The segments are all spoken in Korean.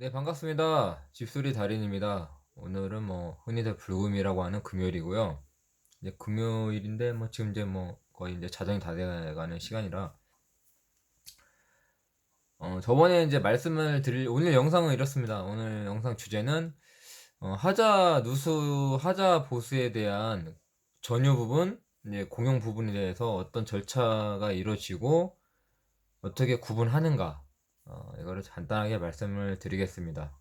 네, 반갑습니다. 집수리 달인입니다. 오늘은 흔히들 불금이라고 하는 금요일이고요. 이제 금요일인데 지금 이제 거의 이제 자정이 다 돼가는 시간이라 저번에 이제 말씀을 드릴 오늘 영상은 이렇습니다. 오늘 영상 주제는 하자 누수 하자 보수에 대한 전유 부분, 이제 공용 부분에 대해서 어떤 절차가 이루어지고 어떻게 구분하는가, 이거를 간단하게 말씀을 드리겠습니다.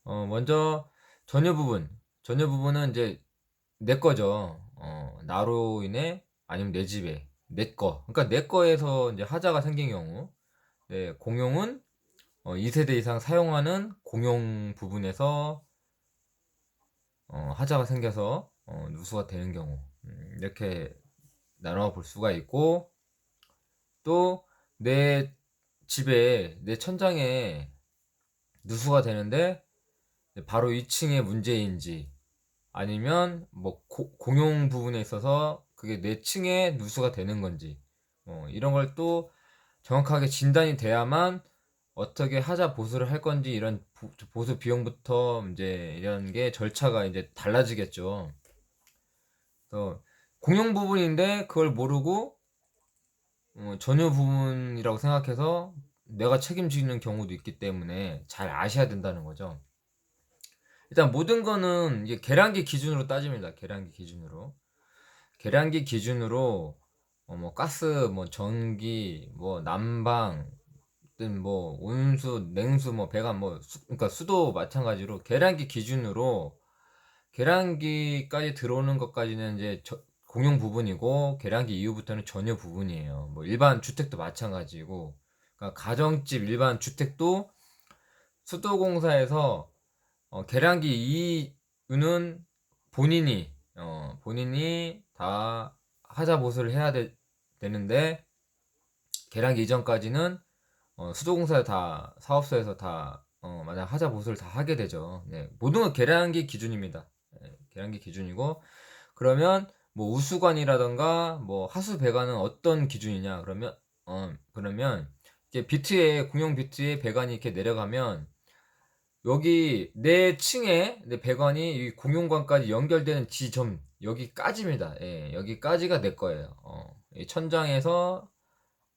먼저 전유 부분. 전유 부분은 이제 내 거죠. 나로 인해 아니면 내 집에 내 거. 그러니까 내 거에서 이제 하자가 생긴 경우. 네, 공용은 2세대 이상 사용하는 공용 부분에서 하자가 생겨서 누수가 되는 경우. 이렇게 나눠 볼 수가 있고, 또 내 집에 내 천장에 누수가 되는데 바로 2층의 문제인지, 아니면 공용 부분에 있어서 그게 내 층에 누수가 되는 건지, 이런 걸 또 정확하게 진단이 돼야만 어떻게 하자 보수를 할 건지, 이런 보수 비용부터 이제 이런 게 절차가 이제 달라지겠죠. 그래서 공용 부분인데 그걸 모르고 전유 부분이라고 생각해서 내가 책임지는 경우도 있기 때문에 잘 아셔야 된다는 거죠. 일단 모든 거는 이게 계량기 기준으로 따집니다. 계량기 기준으로. 계량기 기준으로 가스, 전기, 난방, 든 온수, 냉수, 배관, 그러니까 수도 마찬가지로 계량기 기준으로, 계량기까지 들어오는 것까지는 이제 공용 부분이고, 계량기 이후부터는 전혀 부분이에요. 일반 주택도 마찬가지고, 그러니까 가정집 일반 주택도 수도공사에서 계량기 이유는 본인이 다 하자 보수를 해야 되는데, 계량기 이전까지는 수도공사 다 사업소에서 다 만약 하자 보수를 다 하게 되죠. 네, 모든 건 계량기 기준입니다. 네, 계량기 기준이고, 그러면 우수관이라던가 하수 배관은 어떤 기준이냐, 그러면 이게 비트에, 공용 비트에 배관이 이렇게 내려가면 여기 내 층에 내 배관이 이 공용관까지 연결되는 지점, 여기까지입니다. 예, 여기까지가 내 거예요. 이 천장에서,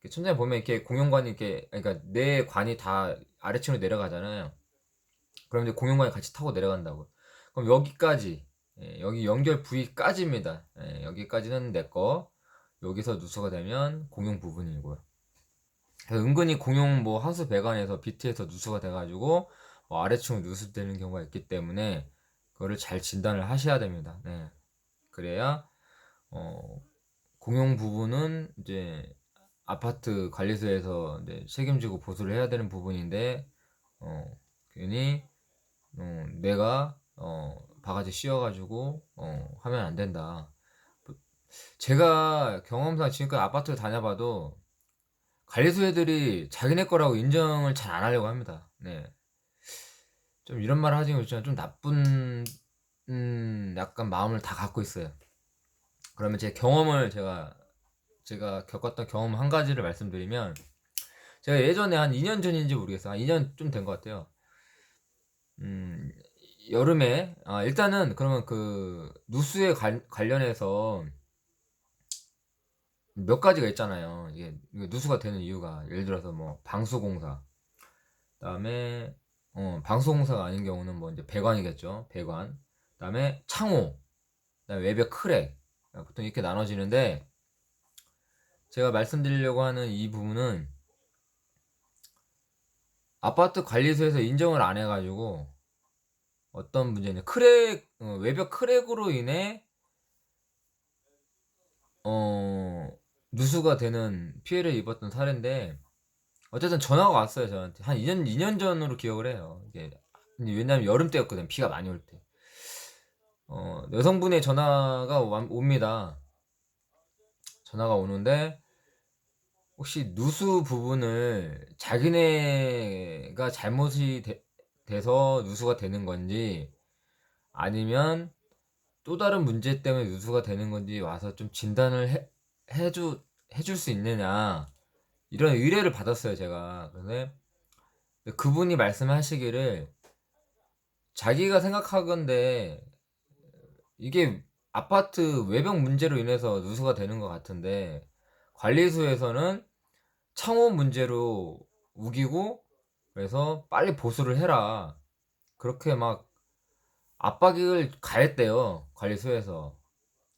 천장에 보면 이렇게 공용관이 이렇게, 그러니까 내 관이 다 아래층으로 내려가잖아요. 그럼 이제 공용관이 같이 타고 내려간다고. 그럼 여기까지, 여기 연결 부위까지입니다. 여기까지는 내 거. 여기서 누수가 되면 공용 부분이고요. 그래서 은근히 공용 하수 배관에서 비트에서 누수가 돼가지고 아래층으로 누수되는 경우가 있기 때문에 그거를 잘 진단을 하셔야 됩니다. 네. 그래야 공용 부분은 이제 아파트 관리소에서 이제 책임지고 보수를 해야 되는 부분인데, 괜히 내가 바가지 씌워가지고 하면 안 된다. 제가 경험상 지금까지 아파트를 다녀봐도 관리소 애들이 자기네 거라고 인정을 잘 안 하려고 합니다. 네. 좀 이런 말 하지만 좀 나쁜 약간 마음을 다 갖고 있어요. 그러면 제 경험을 제가 겪었던 경험 한 가지를 말씀드리면, 제가 예전에 한 2년 전인지 모르겠어요. 한 2년 좀 된 것 같아요. 음, 여름에, 일단은 그러면 그 누수에 관련해서 몇 가지가 있잖아요. 이게 누수가 되는 이유가, 예를 들어서 방수공사, 그다음에 방수공사가 아닌 경우는 이제 배관이겠죠. 배관. 그다음에 창호, 그다음에 외벽 크랙. 보통 이렇게 나눠지는데, 제가 말씀드리려고 하는 이 부분은 아파트 관리소에서 인정을 안 해가지고 어떤 문제냐, 외벽 크랙으로 인해 누수가 되는 피해를 입었던 사례인데, 어쨌든 전화가 왔어요. 저한테 한 2년 전으로 기억을 해요. 이게 왜냐면 여름 때였거든, 비가 많이 올 때. 여성분의 전화가 옵니다. 전화가 오는데, 혹시 누수 부분을 자기네가 잘못이 돼서 누수가 되는 건지, 아니면 또 다른 문제 때문에 누수가 되는 건지 와서 좀 진단을 해줄 수 있느냐, 이런 의뢰를 받았어요, 제가. 그래서 그분이 말씀하시기를 자기가 생각하건대 이게 아파트 외벽 문제로 인해서 누수가 되는 것 같은데 관리소에서는 창호 문제로 우기고 그래서 빨리 보수를 해라. 그렇게 막 압박을 가했대요. 관리소에서.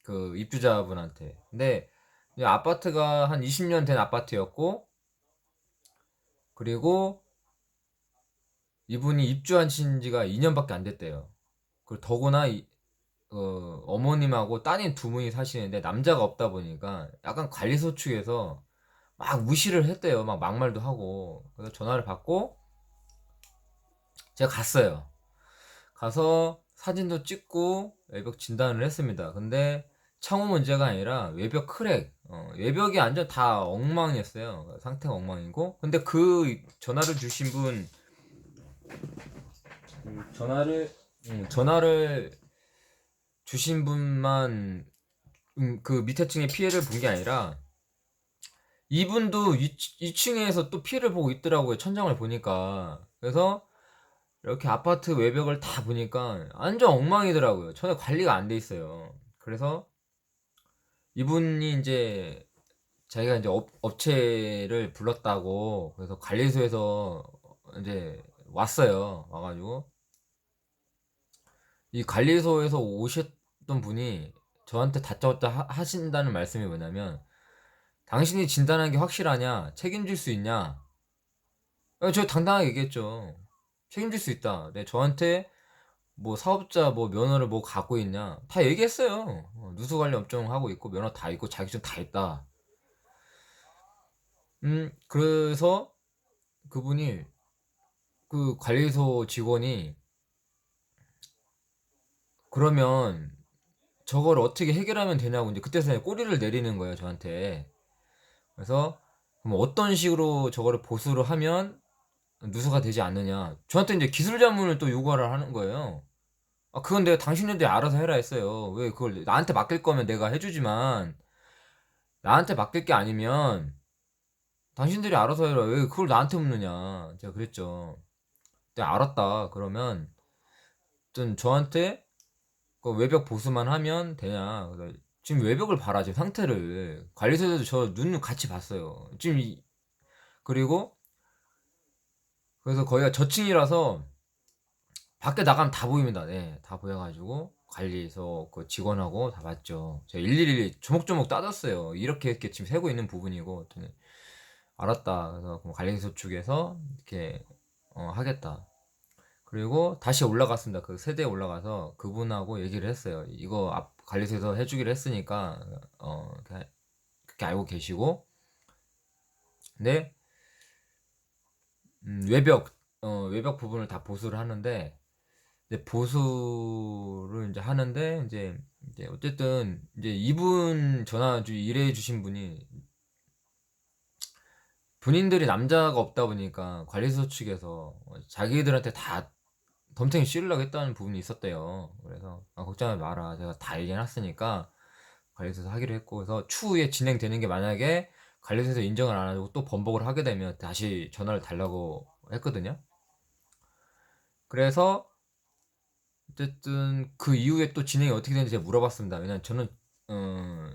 그 입주자분한테. 근데 이 아파트가 한 20년 된 아파트였고 그리고 이분이 입주하신 지가 2년밖에 안 됐대요. 그리고 더구나 어머님하고 따님 두 분이 사시는데 남자가 없다 보니까 약간 관리소 측에서 막 무시를 했대요. 막 막말도 하고. 그래서 전화를 받고 제가 갔어요. 가서 사진도 찍고 외벽 진단을 했습니다. 근데 창호 문제가 아니라 외벽 크랙, 외벽이 완전 다 엉망이었어요. 상태가 엉망이고. 근데 그 전화를 주신 분, 전화를 주신 분만 그 밑에 층에 피해를 본 게 아니라 이분도 2층에서 또 피해를 보고 있더라고요. 천장을 보니까. 그래서 이렇게 아파트 외벽을 다 보니까 완전 엉망이더라고요. 전혀 관리가 안 돼 있어요. 그래서 이분이 이제 자기가 이제 업체를 불렀다고 그래서 관리소에서 이제 왔어요. 와가지고 이 관리소에서 오셨던 분이 저한테 다짜고짜 하신다는 말씀이 뭐냐면 당신이 진단한 게 확실하냐? 책임질 수 있냐? 저 당당하게 얘기했죠. 책임질 수 있다. 네, 저한테 뭐 사업자 뭐 면허를 뭐 갖고 있냐? 다 얘기했어요. 누수관리 업종 하고 있고 면허 다 있고 자격증 다 있다. 그래서 그분이 그 관리소 직원이 그러면 저걸 어떻게 해결하면 되냐고 이제 그때서야 꼬리를 내리는 거예요, 저한테. 그래서 그럼 어떤 식으로 저거를 보수를 하면 누수가 되지 않느냐. 저한테 이제 기술 자문을 또 요구를 하는 거예요. 아, 그건 내가 당신네들이 알아서 해라 했어요. 왜 그걸 나한테 맡길 거면 내가 해주지만 나한테 맡길 게 아니면 당신들이 알아서 해라. 왜 그걸 나한테 묻느냐. 제가 그랬죠. 근데 알았다. 그러면 좀 저한테 그 외벽 보수만 하면 되냐. 그래서 지금 외벽을 봐라. 지금 상태를. 관리소에도 저 눈 같이 봤어요. 지금 그리고 그래서 거기가 저층이라서 밖에 나가면 다 보입니다. 네, 다 보여가지고 관리소 그 직원하고 다 봤죠. 제가 일일이 조목조목 따졌어요. 이렇게 지금 세고 있는 부분이고, 그랬더니 알았다. 그래서 그럼 관리소 측에서 이렇게 하겠다. 그리고 다시 올라갔습니다. 그 세대에 올라가서 그분하고 얘기를 했어요. 이거 앞 관리소에서 해주기로 했으니까 그렇게 알고 계시고, 근데 외벽 부분을 다 보수를 하는데 이제 보수를 이제 하는데 이제 어쨌든 이제 이분 전화 일해 주신 분이 본인들이 남자가 없다 보니까 관리소 측에서 자기들한테 다 덤탱이 씌우려고 했다는 부분이 있었대요. 그래서 걱정하지 마라. 제가 다 얘기해놨으니까 관리소에서 하기로 했고 그래서 추후에 진행되는 게 만약에 관리소에서 인정을 안 하고 또 번복을 하게 되면 다시 전화를 달라고 했거든요. 그래서 어쨌든 그 이후에 또 진행이 어떻게 되는지 제가 물어봤습니다. 왜냐면 저는 어,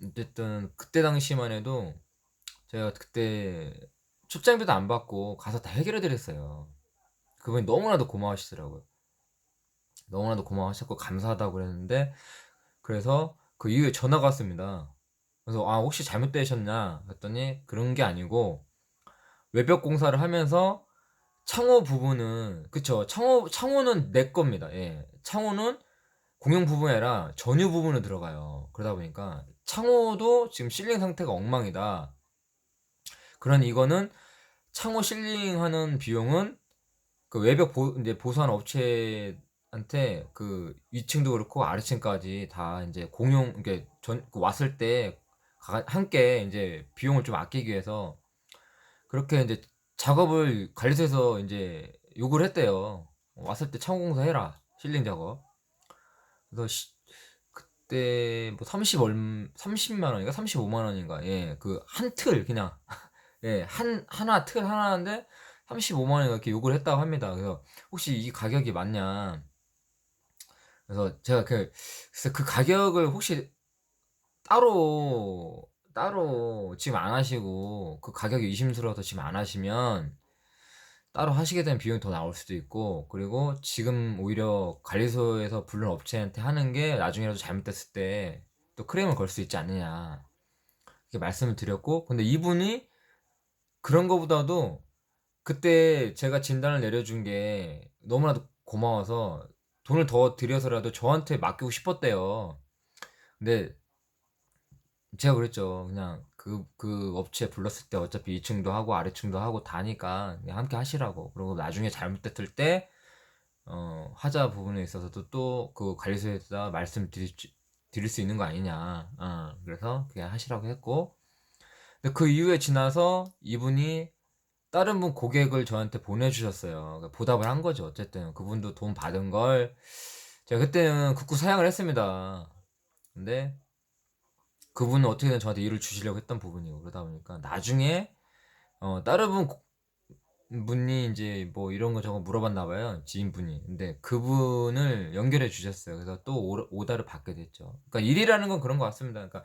어쨌든 그때 당시만 해도 제가 그때 출장비도 안 받고 가서 다 해결해 드렸어요. 그분이 너무나도 고마워하시더라고요. 너무나도 고마워하셨고 감사하다고 그랬는데 그래서 그 이후에 전화가 왔습니다. 그래서 혹시 잘못되셨냐 했더니 그런 게 아니고 외벽 공사를 하면서 창호 부분은 그쵸 창호는 내 겁니다. 예. 창호는 공용 부분이 아니라 전유 부분으로 들어가요. 그러다 보니까 창호도 지금 실링 상태가 엉망이다. 그러니 이거는 창호 실링하는 비용은 그 외벽 이제 보수한 업체한테 그 위층도 그렇고 아래층까지 다 이제 공용 이게 그 왔을 때 함께 이제 비용을 좀 아끼기 위해서 그렇게 이제 작업을 관리소에서 이제 요구를 했대요. 왔을 때 창호 공사 해라 실링 작업. 그래서 그때 뭐 30만 원인가 35만 원인가 예 그 한 틀 그냥 예 하나 틀 하나인데 35만 원 이렇게 요구를 했다고 합니다. 그래서 혹시 이 가격이 맞냐? 그래서 제가 그래서 그 가격을 혹시 따로 지금 안 하시고 그 가격이 의심스러워서 지금 안 하시면 따로 하시게 되면 비용이 더 나올 수도 있고, 그리고 지금 오히려 관리소에서 부른 업체한테 하는 게 나중에라도 잘못됐을 때 또 크레임을 걸 수 있지 않느냐 이렇게 말씀을 드렸고, 근데 이분이 그런 거보다도 그때 제가 진단을 내려준 게 너무나도 고마워서 돈을 더 들여서라도 저한테 맡기고 싶었대요. 근데 제가 그랬죠. 그냥 그 업체 불렀을 때 어차피 2층도 하고 아래층도 하고 다니까 그냥 함께 하시라고. 그리고 나중에 잘못됐을 때, 하자 부분에 있어서도 또 그 관리소에다 드릴 수 있는 거 아니냐. 그래서 그냥 하시라고 했고. 근데 그 이후에 지나서 이분이 다른 분 고객을 저한테 보내주셨어요. 그러니까 보답을 한 거죠. 어쨌든 그분도 돈 받은 걸 제가 그때는 극구 사양을 했습니다. 근데 그분은 어떻게든 저한테 일을 주시려고 했던 부분이고, 그러다 보니까 나중에 다른 분이 이제 뭐 이런 거 저거 물어봤나 봐요, 지인분이. 근데 그분을 연결해 주셨어요. 그래서 또 오다를 받게 됐죠. 그러니까 일이라는 건 그런 것 같습니다. 그러니까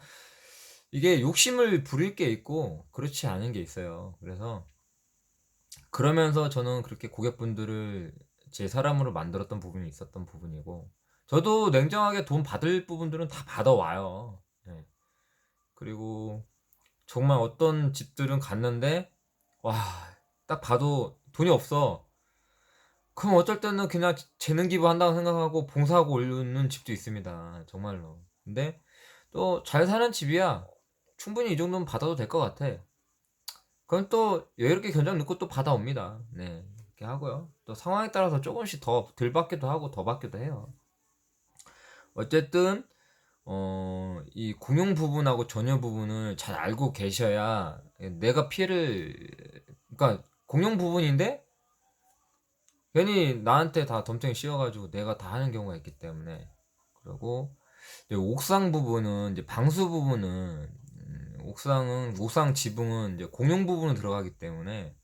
이게 욕심을 부릴 게 있고 그렇지 않은 게 있어요. 그래서 그러면서 저는 그렇게 고객분들을 제 사람으로 만들었던 부분이 있었던 부분이고, 저도 냉정하게 돈 받을 부분들은 다 받아와요. 네. 그리고 정말 어떤 집들은 갔는데, 와, 딱 봐도 돈이 없어. 그럼 어쩔 때는 그냥 재능 기부한다고 생각하고 봉사하고 올리는 집도 있습니다. 정말로. 근데 또 잘 사는 집이야. 충분히 이 정도는 받아도 될 것 같아. 그럼 또 여유롭게 견적 넣고 또 받아옵니다. 네. 이렇게 하고요. 또 상황에 따라서 조금씩 더 덜 받기도 하고 더 받기도 해요. 어쨌든 이 공용 부분하고 전혀 부분을 잘 알고 계셔야 내가 피해를, 그러니까 공용 부분인데 괜히 나한테 다 덤탱이 씌워가지고 내가 다 하는 경우가 있기 때문에. 그리고 이제 옥상 부분은, 이제 방수 부분은, 옥상 지붕은 이제 공용 부분으로 들어가기 때문에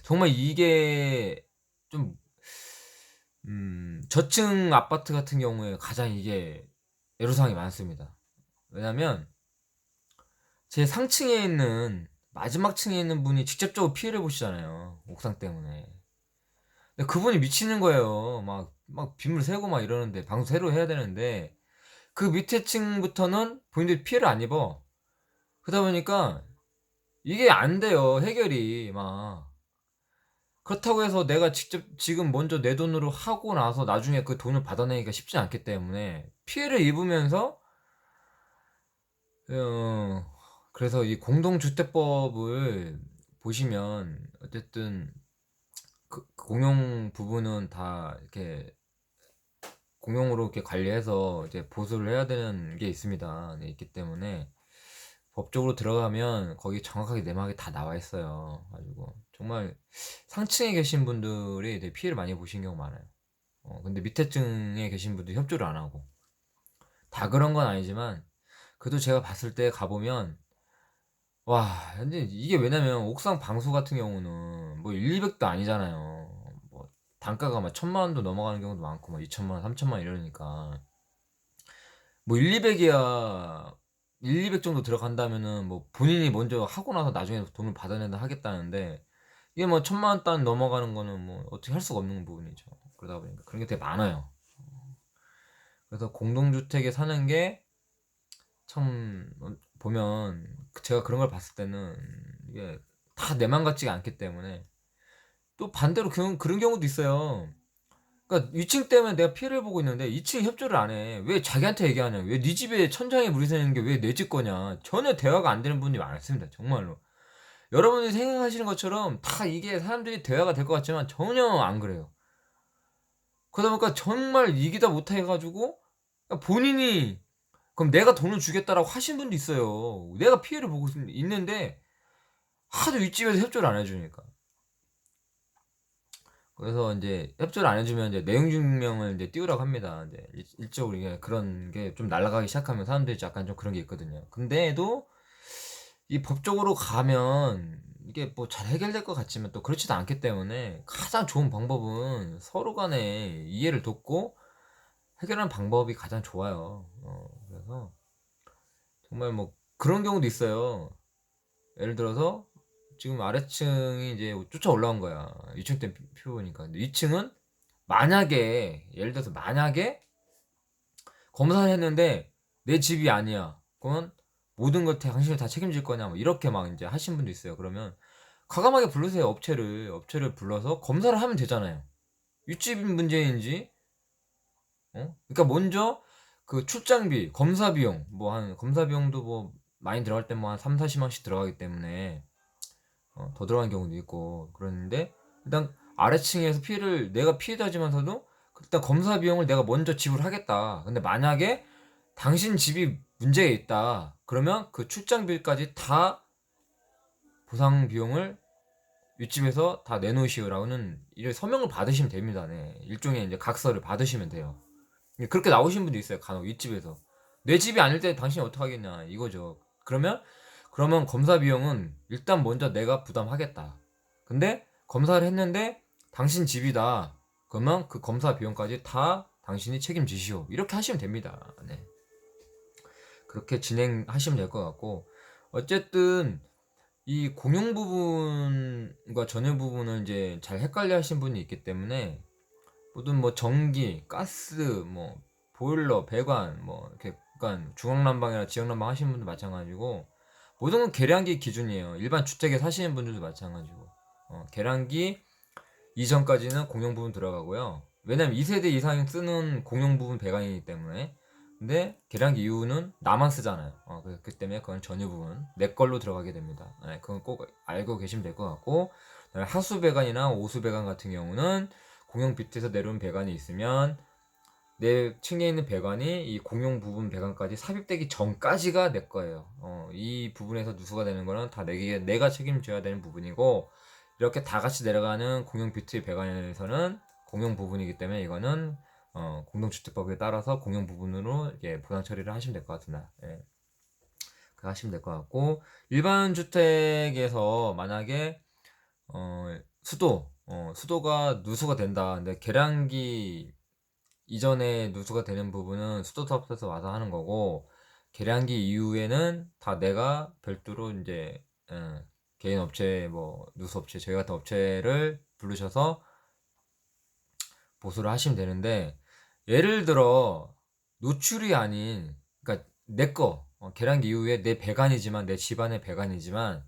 정말 이게 좀 저층 아파트 같은 경우에 가장 이게 애로사항이 많습니다. 왜냐면 제 상층에 있는, 마지막 층에 있는 분이 직접적으로 피해를 보시잖아요, 옥상 때문에. 근데 그분이 미치는 거예요. 막 빗물 새고 막 이러는데, 방수 새로 해야 되는데 그 밑에 층부터는 본인들이 피해를 안 입어. 그러다 보니까 이게 안 돼요, 해결이. 막 그렇다고 해서 내가 직접 지금 먼저 내 돈으로 하고 나서 나중에 그 돈을 받아내기가 쉽지 않기 때문에 피해를 입으면서, 어, 그래서 이 공동주택법을 보시면 어쨌든 그 공용 부분은 다 이렇게 공용으로 이렇게 관리해서 이제 보수를 해야 되는 게 있습니다. 네, 있기 때문에 법적으로 들어가면 거기 정확하게 내막이 다 나와 있어요. 가지고 정말 상층에 계신 분들이 되게 피해를 많이 보신 경우 많아요. 근데 밑에 층에 계신 분들 협조를 안 하고, 다 그런 건 아니지만 그래도 제가 봤을 때 가보면, 와, 근데 이게 왜냐면 옥상 방수 같은 경우는 뭐 1, 200도 아니잖아요. 뭐 단가가 막 1000만 원도 넘어가는 경우도 많고 막 2천만 원, 3천만 원 이러니까 뭐 1, 200이야. 1, 200 정도 들어간다면은 뭐 본인이 먼저 하고 나서 나중에 돈을 받아내다 하겠다는데, 이게 뭐 1000만 원 단 넘어가는 거는 뭐 어떻게 할 수가 없는 부분이죠. 그러다 보니까 그런 게 되게 많아요. 그래서 공동주택에 사는 게 참, 보면 제가 그런 걸 봤을 때는 이게 다 내 맘 같지가 않기 때문에, 또 반대로 그런 경우도 있어요. 그러니까 위층 때문에 내가 피해를 보고 있는데 2층이 협조를 안 해. 왜 자기한테 얘기하냐? 왜 네 집에 천장에 물이 새는 게 왜 내 집 거냐? 전혀 대화가 안 되는 분이 많습니다. 정말로. 여러분들이 생각하시는 것처럼 다 이게 사람들이 대화가 될 것 같지만 전혀 안 그래요. 그러다 보니까 정말 이기다 못해가지고 본인이 그럼 내가 돈을 주겠다라고 하신 분도 있어요. 내가 피해를 보고 있는데 하도 윗집에서 협조를 안 해주니까. 그래서 이제 협조를 안 해주면 이제 내용 증명을 이제 띄우라고 합니다. 이제 일적으로 이게 그런 게 좀 날아가기 시작하면 사람들이 약간 좀 그런 게 있거든요. 근데도 이 법적으로 가면 이게 뭐 잘 해결될 것 같지만 또 그렇지도 않기 때문에 가장 좋은 방법은 서로 간에 이해를 돕고 해결하는 방법이 가장 좋아요. 그래서 정말 뭐 그런 경우도 있어요. 예를 들어서 지금 아래층이 이제 쫓아 올라온 거야. 2층 때 표보니까. 근데 2층은 만약에 예를 들어서 만약에 검사를 했는데 내 집이 아니야. 그러면 모든 걸 당신이 다 책임질 거냐 뭐 이렇게 막 이제 하신 분도 있어요. 그러면 과감하게 부르세요. 업체를 불러서 검사를 하면 되잖아요. 윗집 문제인지 그러니까 먼저 그 출장비, 검사 비용 뭐 한 검사 비용도 뭐 많이 들어갈 때 뭐 한 3, 40만씩 들어가기 때문에 더 들어간 경우도 있고 그러는데 일단 아래층에서 피해를 내가 피해자지만서도 일단 검사 비용을 내가 먼저 지불하겠다. 근데 만약에 당신 집이 문제가 있다. 그러면 그 출장비까지 다 보상 비용을 윗집에서 다 내놓으시오라고는 이런 서명을 받으시면 됩니다. 네. 일종의 이제 각서를 받으시면 돼요. 그렇게 나오신 분도 있어요. 간혹 윗집에서 내 집이 아닐 때 당신이 어떡하겠냐 이거죠. 그러면 검사 비용은 일단 먼저 내가 부담하겠다. 근데 검사를 했는데 당신 집이다. 그러면 그 검사 비용까지 다 당신이 책임지시오. 이렇게 하시면 됩니다. 네. 그렇게 진행하시면 될 것 같고 어쨌든 이 공용 부분과 전용 부분을 이제 잘 헷갈려 하신 분이 있기 때문에 모든 뭐 전기, 가스, 뭐 보일러, 배관, 뭐 이렇게 그러니까 중앙난방이나 지역난방 하시는 분도 마찬가지고 모든 건 계량기 기준이에요. 일반 주택에 사시는 분들도 마찬가지고 계량기 이전까지는 공용 부분 들어가고요. 왜냐면 2세대 이상 쓰는 공용 부분 배관이기 때문에 근데 계량기 이후는 나만 쓰잖아요. 그렇기 때문에 그건 전유 부분 내 걸로 들어가게 됩니다. 네, 그건 꼭 알고 계시면 될 것 같고 하수 배관이나 오수 배관 같은 경우는 공용 비트에서 내려온 배관이 있으면 내 층에 있는 배관이 이 공용 부분 배관까지 삽입되기 전까지가 내 거예요. 이 부분에서 누수가 되는 거는 다 내가 책임져야 되는 부분이고 이렇게 다 같이 내려가는 공용 비트 배관에서는 공용 부분이기 때문에 이거는 공동주택법에 따라서 공용 부분으로 보상 처리를 하시면 될 것 같습니다. 예. 그렇게 하시면 될 것 같고 일반 주택에서 만약에 수도가 누수가 된다. 근데 계량기 이전에 누수가 되는 부분은 수도 사업소에서 와서 하는 거고 계량기 이후에는 다 내가 별도로 이제 개인 업체 뭐 누수 업체 저희 같은 업체를 부르셔서 보수를 하시면 되는데 예를 들어 노출이 아닌 그러니까 내거 계량기 이후에 내 배관이지만 내 집안의 배관이지만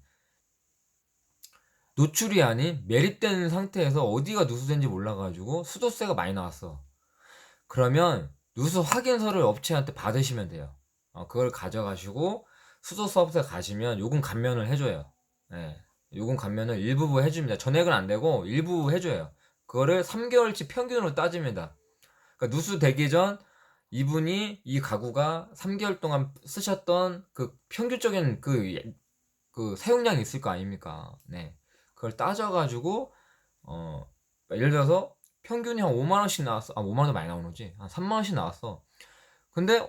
노출이 아닌 매립된 상태에서 어디가 누수된지 몰라가지고 수도세가 많이 나왔어. 그러면 누수 확인서를 업체한테 받으시면 돼요. 그걸 가져가시고 수도사업소에 가시면 요금 감면을 해줘요. 예, 요금 감면을 일부분 해줍니다. 전액은 안 되고 일부 해줘요. 그거를 3개월치 평균으로 따집니다. 그러니까 누수 되기 전 이분이 이 가구가 3개월 동안 쓰셨던 그 평균적인 그 사용량이 있을 거 아닙니까? 네. 그걸 따져가지고 예를 들어서 평균이 한 5만 원씩 나왔어. 5만 원도 많이 나오는 거지. 한 3만 원씩 나왔어. 근데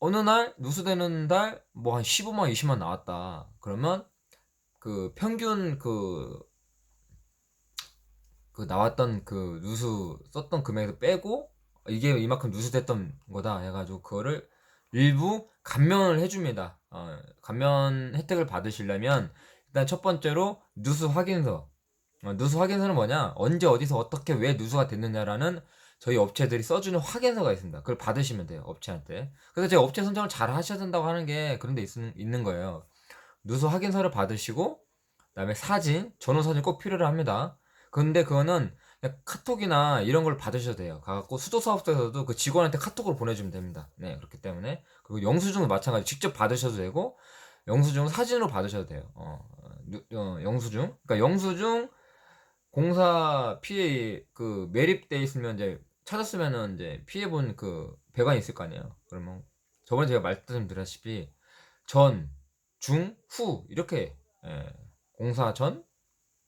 어느 날 누수되는 달 뭐 한 15만 20만 나왔다. 그러면 그 평균 그 나왔던 그 누수 썼던 금액을 빼고 이게 이만큼 누수됐던 거다 해가지고 그거를 일부 감면을 해줍니다. 감면 혜택을 받으시려면 일단 첫 번째로 누수 확인서. 누수 확인서는 뭐냐? 언제 어디서 어떻게 왜 누수가 됐느냐라는 저희 업체들이 써주는 확인서가 있습니다. 그걸 받으시면 돼요, 업체한테. 그래서 제가 업체 선정을 잘 하셔야 된다고 하는 게 그런 데 있는 거예요. 누수 확인서를 받으시고 그다음에 사진, 전후 사진 꼭 필요로 합니다. 근데 그거는 그냥 카톡이나 이런 걸 받으셔도 돼요. 가갖고 수도사업소에서도 그 직원한테 카톡으로 보내주면 됩니다. 네, 그렇기 때문에 그리고 영수증도 마찬가지 직접 받으셔도 되고 영수증은 사진으로 받으셔도 돼요. 영수증. 그러니까 영수증 공사 피해 그 매립돼 있으면 이제 찾았으면은 이제 피해 본 그 배관이 있을 거 아니에요. 그러면 저번에 제가 말씀드렸다시피 전, 중, 후 이렇게 공사 전,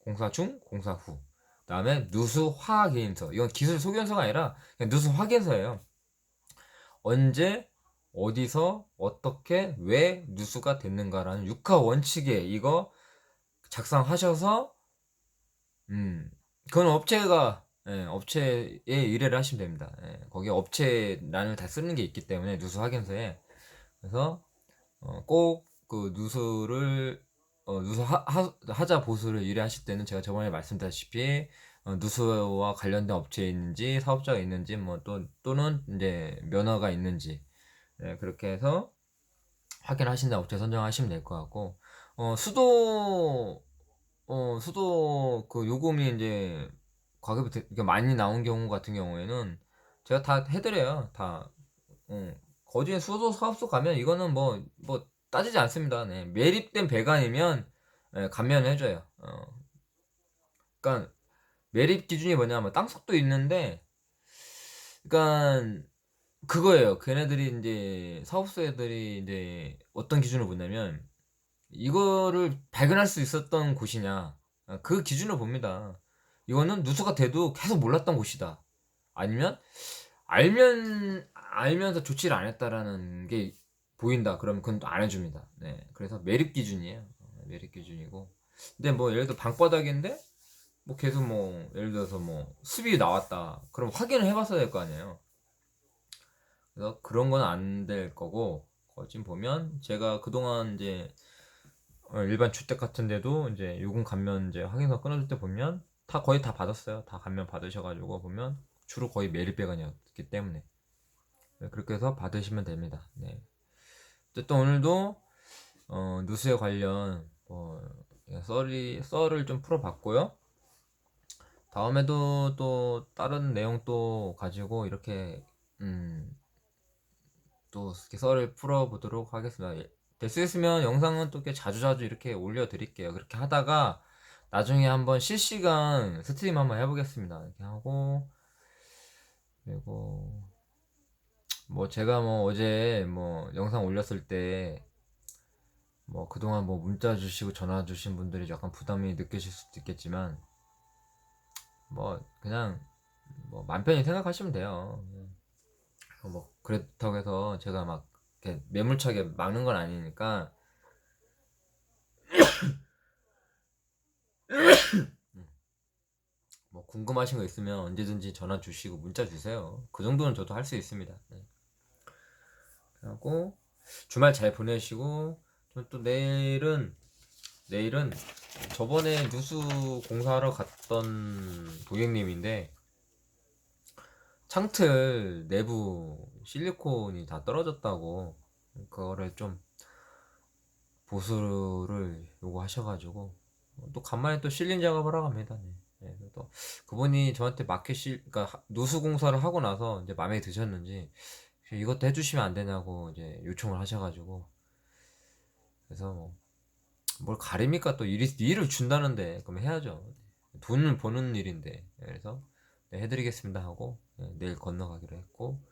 공사 중, 공사 후. 그다음에 누수 확인서. 이건 기술 소견서가 아니라 그냥 누수 확인서예요. 언제 어디서 어떻게 왜 누수가 됐는가라는 육하 원칙에 이거 작성하셔서 그건 업체가 업체에 의뢰를 하시면 됩니다. 거기 업체란을 다 쓰는 게 있기 때문에 누수 확인서에 그래서 꼭 그 누수를 하자 보수를 의뢰하실 때는 제가 저번에 말씀드렸다시피 누수와 관련된 업체에 있는지 사업자가 있는지 뭐 또는 이제 면허가 있는지 그렇게 해서 확인하신 다음 업체 선정하시면 될 것 같고 수도 그 요금이 이제 가격이 되게 많이 나온 경우 같은 경우에는 제가 다 해드려요. 다. 거주의 수도 사업소 가면 이거는 뭐 따지지 않습니다. 네. 매립된 배관이면 감면해줘요. 그러니까 매립 기준이 뭐냐면 땅속도 있는데, 그러니까 그거예요. 걔네들이 이제 사업소 애들이 이제 어떤 기준을 보냐면 이거를 발견할 수 있었던 곳이냐 그 기준을 봅니다. 이거는 누수가 돼도 계속 몰랐던 곳이다. 아니면 알면서 조치를 안 했다라는 게 보인다. 그러면 그건 또 안 해줍니다. 네, 그래서 매립 기준이에요. 매립 기준이고. 근데 뭐 예를 들어 방바닥인데 뭐 계속 뭐 예를 들어서 뭐 습이 나왔다. 그럼 확인을 해봤어야 될 거 아니에요. 그래서 그런 건 안 될 거고. 지금 보면 제가 그동안 이제 일반 주택 같은데도 이제 요금 감면 이제 확인서 끊어줄 때 보면 다 거의 다 받았어요. 다 감면 받으셔가지고 보면 주로 거의 매립배관이었기 때문에 그렇게 해서 받으시면 됩니다. 네. 어쨌든 오늘도 누수에 관련 썰을 좀 풀어봤고요. 다음에도 또 다른 내용 또 가지고 이렇게 또 이렇게 썰을 풀어보도록 하겠습니다. 될 수 있으면 영상은 또 이렇게 자주자주 이렇게 올려드릴게요. 그렇게 하다가 나중에 한번 실시간 스트림 한번 해보겠습니다. 이렇게 하고 그리고 뭐 제가 뭐 어제 뭐 영상 올렸을 때 뭐 그동안 뭐 문자 주시고 전화 주신 분들이 약간 부담이 느끼실 수도 있겠지만 뭐 그냥 뭐 맘 편히 생각하시면 돼요. 뭐 그렇다고 해서 제가 막 이렇게 매몰차게 막는 건 아니니까 뭐 궁금하신 거 있으면 언제든지 전화 주시고 문자 주세요. 그 정도는 저도 할 수 있습니다. 네. 그리고 주말 잘 보내시고 또 내일은 저번에 누수 공사하러 갔던 고객님인데 창틀 내부 실리콘이 다 떨어졌다고 그거를 좀 보수를 요구하셔가지고 또 간만에 또 실린 작업을 하러 갑니다. 네. 네, 또 그분이 저한테 그러니까 누수 공사를 하고 나서 이제 마음에 드셨는지 이것도 해주시면 안 되냐고 이제 요청을 하셔가지고 그래서 뭐 뭘 가립니까 또 일을 준다는데 그럼 해야죠. 돈을 버는 일인데 그래서 네, 해드리겠습니다 하고 내일 건너가기로 했고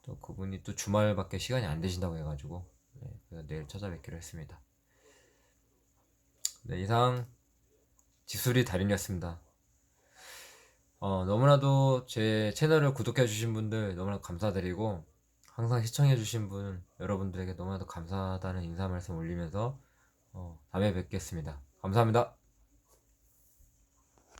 또 그분이 또 주말밖에 시간이 안 되신다고 해가지고 그래서 내일 찾아뵙기로 했습니다. 네, 이상 지술이 달인이었습니다. 너무나도 제 채널을 구독해주신 분들 너무나 감사드리고 항상 시청해주신 분 여러분들에게 너무나도 감사하다는 인사 말씀 올리면서 다음에 뵙겠습니다. 감사합니다.